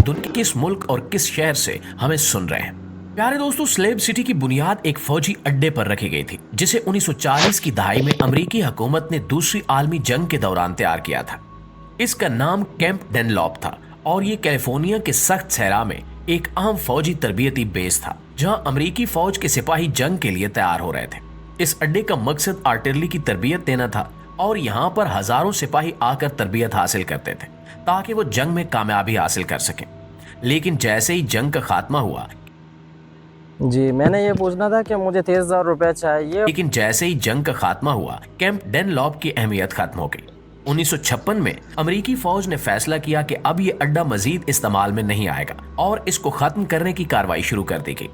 दुनिया के किस मुल्क और किस शहर से हमें सुन रहे हैं। प्यारे दोस्तों, स्लेव सिटी की बुनियाद एक फौजी अड्डे पर रखी गई थी, जिसे 1940 की दहाई में अमेरिकी हुकूमत ने दूसरी आलमी जंग के दौरान तैयार किया था। इसका नाम कैंप डनलॉप था और ये कैलिफोर्निया के सख्त सहरा में एक अहम फौजी तरबियती बेस था, जहां अमेरिकी फौज के सिपाही जंग के लिए तैयार हो रहे थे। इस अड्डे का मकसद आर्टिलरी की तरबियत देना था और यहाँ पर हजारों सिपाही आकर तरबियत हासिल करते थे ताकि वो जंग में कामयाबी हासिल कर सकें। लेकिन जैसे ही जंग का खात्मा हुआ जी, मैंने ये पूछना था कि मुझे 30,000 रुपए चाहिए। लेकिन जैसे ही जंग का खात्मा हुआ, कैंप डनलॉप की अहमियत खत्म हो गई। 1956 में अमेरिकी फौज ने फैसला किया कि अब ये अड्डा मजीद इस्तेमाल में नहीं आएगा और इसको खत्म करने की कार्रवाई शुरू कर दी गई।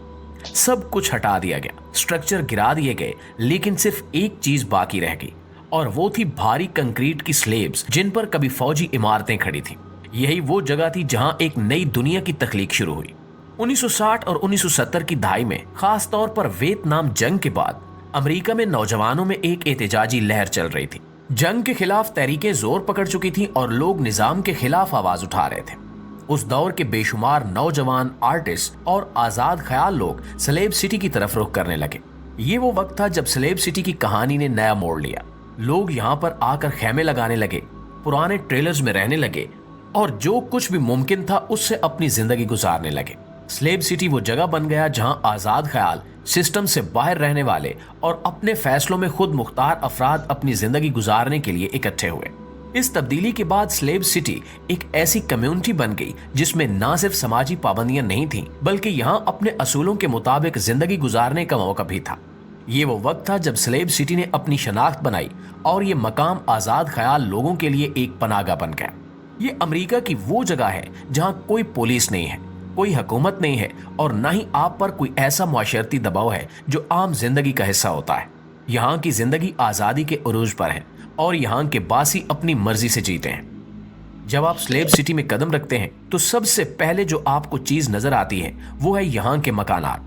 सब कुछ हटा दिया गया, स्ट्रक्चर गिरा दिए गए, लेकिन सिर्फ एक चीज बाकी रह गई और वो थी भारी कंक्रीट की स्लेब्स जिन पर कभी फौजी इमारतें खड़ी थी। यही वो जगह थी जहां एक नई दुनिया की तख्लीक शुरू हुई। 1960 और 1970 की दहाई में, खास तौर पर वियतनाम जंग के बाद, अमेरिका में नौजवानों में एक एहतजाजी लहर चल रही थी। जंग के खिलाफ तहरीकें जोर पकड़ चुकी थी और लोग निजाम के खिलाफ आवाज उठा रहे थे। उस दौर के बेशुमार नौजवान, आर्टिस्ट और आजाद ख्याल लोग स्लेव सिटी की तरफ रुख करने लगे। ये वो वक्त था जब स्लेव सिटी की कहानी ने नया मोड़ लिया। लोग यहाँ पर आकर खेमे लगाने लगे, पुराने ट्रेलर्स में रहने लगे और जो कुछ भी मुमकिन था उससे अपनी जिंदगी गुजारने लगे। स्लेव सिटी वो जगह बन गया जहां आजाद ख्याल, सिस्टम से बाहर रहने वाले और अपने फैसलों में खुद मुख्तार अफराद अपनी जिंदगी गुजारने के लिए इकट्ठे हुए। इस तब्दीली के बाद स्लेव सिटी एक ऐसी कम्युनिटी बन गई जिसमें ना सिर्फ समाजी पाबंदियां नहीं थीं, बल्कि यहां अपने असूलों के मुताबिक जिंदगी गुजारने का मौका भी था। ये वो वक्त था जब स्लेव सिटी ने अपनी शनाख्त बनाई और ये मकाम आजाद ख्याल लोगों के लिए एक पनागा बन गया। ये अमेरिका की वो जगह है जहां कोई पुलिस नहीं है, कोई हुकूमत नहीं है और ना ही आप पर कोई ऐसा मुआशरती दबाव है जो आम जिंदगी का हिस्सा होता है। यहाँ की जिंदगी आज़ादी के उरूज पर है और यहाँ के बासी अपनी मर्जी से जीते हैं। जब आप स्लेव सिटी में कदम रखते हैं तो सबसे पहले जो आपको चीज नजर आती है वो है यहाँ के मकानात।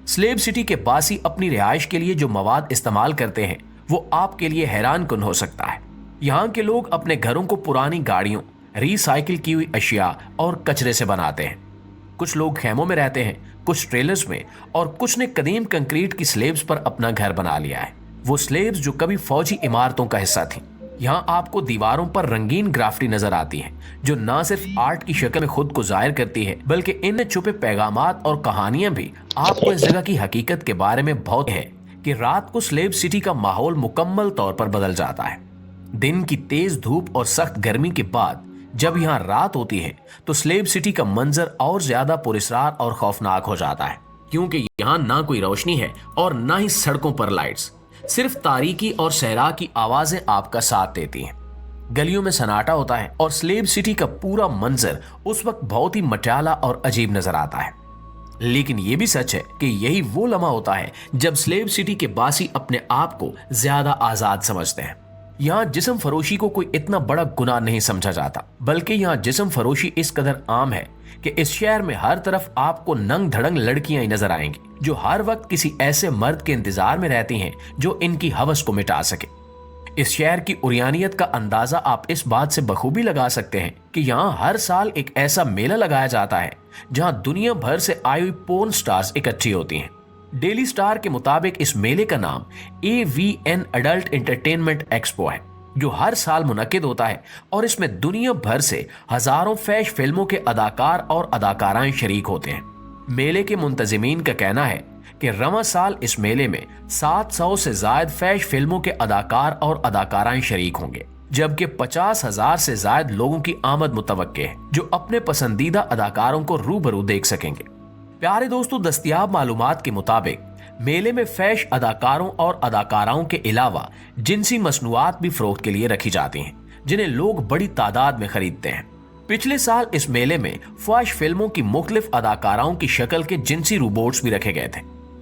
स्लेव सिटी के बासी अपनी रिहाइश के लिए जो मवाद इस्तेमाल करते हैं वो आपके लिए हैरान कुन हो सकता है। यहाँ के लोग अपने घरों को पुरानी गाड़ियों, रिसाइकिल की हुई अशिया और कचरे से बनाते हैं। कुछ लोग खेमों में रहते हैं, कुछ ट्रेलर्स में और कुछ ने कदीम कंक्रीट की स्लेब्स पर अपना घर बना लिया है। वो स्लेब्स जो कभी फौजी इमारतों का हिस्सा थी। यहाँ आपको दीवारों पर रंगीन ग्राफिटी नजर आती है जो ना सिर्फ आर्ट की शक्ल में खुद को जाहिर करती है, बल्कि इन छुपे पैगामात और कहानियां भी आपको इस जगह की हकीकत के बारे में बहुत है कि रात को स्लेव सिटी का माहौल मुकम्मल तौर पर बदल जाता है। दिन की तेज धूप और सख्त गर्मी के बाद जब यहाँ रात होती है तो स्लेव सिटी का मंजर और ज्यादा पुरस्कार और खौफनाक हो जाता है, क्योंकि यहाँ ना कोई रोशनी है और ना ही सड़कों पर लाइट्स। सिर्फ तारीकी और सहरा की आवाजें आपका साथ देती हैं। गलियों में सन्नाटा होता है और स्लेव सिटी का पूरा मंजर उस वक्त बहुत ही मटियाला और अजीब नजर आता है। लेकिन यह भी सच है कि यही वो लम्हा होता है जब स्लेव सिटी के बासी अपने आप को ज्यादा आजाद समझते हैं। यहाँ जिस्म फरोशी को कोई इतना बड़ा गुनाह नहीं समझा जाता, बल्कि यहाँ जिस्म फरोशी इस कदर आम है कि इस शहर में हर तरफ आपको नंग धड़ंग लड़कियां ही नजर आएंगी जो हर वक्त किसी ऐसे मर्द के इंतजार में रहती हैं जो इनकी हवस को मिटा सके। इस शहर की उरियानियत का अंदाजा आप इस बात से बखूबी लगा सकते हैं कि यहाँ हर साल एक ऐसा मेला लगाया जाता है जहाँ दुनिया भर से आई हुई पोर्न स्टार्स इकट्ठी होती हैं। डेली स्टार के मुताबिक इस मेले का नाम AVN एडल्ट एंटरटेनमेंट एक्सपो है, जो हर साल मुनक्किद होता है और इसमें दुनिया भर से हजारों फैश फिल्मों के अदाकार और अदाकाराएं शरीक होते हैं। मेले के मुंतजिमीन का कहना है कि रवां साल इस मेले में 700 से ज्यादा फैश फिल्मों के अदाकार और अदाकाराएं शरीक होंगे, जबकि 50,000 से ज्यादा लोगों की आमद मुतवक्के है जो अपने पसंदीदा अदाकारों को रूबरू देख सकेंगे। प्यारे दोस्तों, दस्तयाब मालूमात के मुताबिक मेले में फैश अदाकारों और अदाकाराओं के अलावा जिनसी मसनूआत भी फरोख्त के लिए रखी जाती हैं, जिन्हें लोग बड़ी तादाद में खरीदते हैं। पिछले साल इस मेले में फैश फिल्मों की मुख्तलिफ अदाकाराओं की शक्ल के जिनसी रोबोट्स भी रखे गए थे।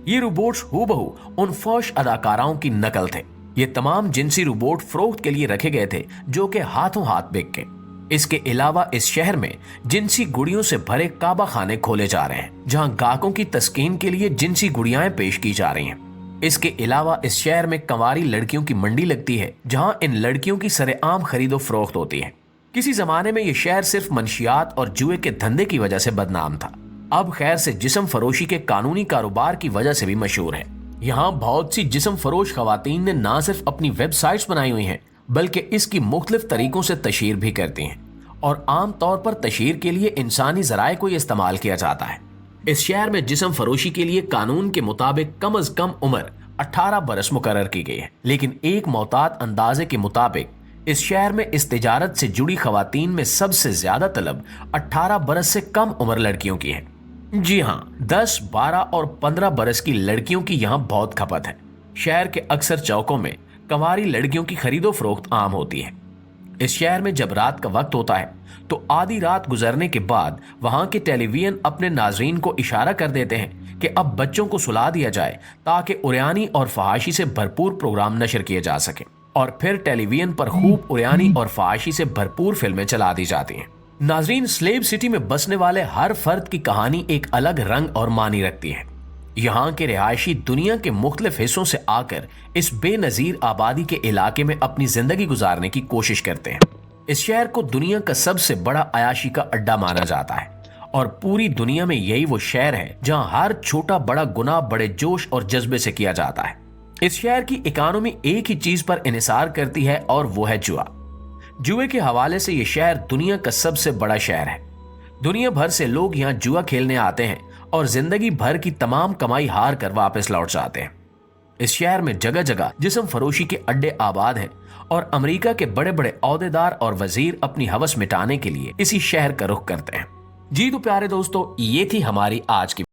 ये रोबोट्स हूबहू उन फैश अदाकाराओं की नकल थे। ये तमाम जिनसी रोबोट फरोख्त के लिए रखे गए थे जो कि हाथों हाथ बिक गए। इसके अलावा इस शहर में जिनसी गुड़ियों से भरे काबा खाने खोले जा रहे हैं जहां गाहकों की तस्कीन के लिए जिनसी गुड़ियाएं पेश की जा रही हैं। इसके अलावा इस शहर में कंवारी लड़कियों की मंडी लगती है जहां इन लड़कियों की सरेआम खरीदो फरोख्त होती है। किसी जमाने में ये शहर सिर्फ मंशियात और जुए के धंधे की वजह से बदनाम था। अब खैर से जिस्म फरोशी के कानूनी कारोबार की वजह से भी मशहूर है। यहाँ बहुत सी जिस्म फरोश खवातीन ने ना सिर्फ अपनी वेबसाइट्स बनाई हुई हैं, बल्कि इसकी मुख्तलिफ तरीकों से तशहीर भी करती हैं और आम तौर पर तशहीर के लिए इंसानी जराए को इस्तेमाल किया जाता है। इस शहर में जिस्म फरोशी के लिए कानून के मुताबिक कम अज कम उम्र 18 बरस मुकर्रर की गई है, लेकिन एक मोहतात अंदाजे के मुताबिक इस शहर में इस तिजारत से जुड़ी खवातीन में सबसे ज्यादा तलब 18 बरस से कम उम्र लड़कियों की है। जी हाँ, 10, 12 और 15 बरस की लड़कियों की यहाँ बहुत खपत है। शहर के अक्सर चौकों में कंवारी लड़कियों की खरीदो फरोख्त आम होती है। इस शहर में जब रात का वक्त होता है तो आधी रात गुजरने के बाद वहां के टेलीविजन अपने नाजरीन को इशारा कर देते हैं कि अब बच्चों को सुला दिया जाए ताकि उरियानी और फहाशी से भरपूर प्रोग्राम नशर किए जा सके, और फिर टेलीविजन पर खूब उरियानी और फहाशी से भरपूर फिल्में चला दी जाती हैं। नाजरीन, स्लेव सिटी में बसने वाले हर फर्द की कहानी एक अलग रंग और मानी रखती है। यहाँ के रिहायशी दुनिया के मुख्तलिफ हिस्सों से आकर इस बेनजीर आबादी के इलाके में अपनी जिंदगी गुजारने की कोशिश करते हैं। इस शहर को दुनिया का सबसे बड़ा अयाशी का अड्डा माना जाता है और पूरी दुनिया में यही वो शहर है जहाँ हर छोटा बड़ा गुनाह बड़े जोश और जज्बे से किया जाता है। इस शहर की इकोनॉमी एक ही चीज पर इन्हिसार करती है और वो है जुआ। जुए के हवाले से ये शहर दुनिया का सबसे बड़ा शहर है। दुनिया भर से लोग यहाँ जुआ खेलने आते हैं और जिंदगी भर की तमाम कमाई हार कर वापस लौट जाते हैं। इस शहर में जगह जगह जिस्म फरोशी के अड्डे आबाद हैं और अमेरिका के बड़े बड़े औहदेदार और वजीर अपनी हवस मिटाने के लिए इसी शहर का रुख करते हैं। जी तो प्यारे दोस्तों, ये थी हमारी आज की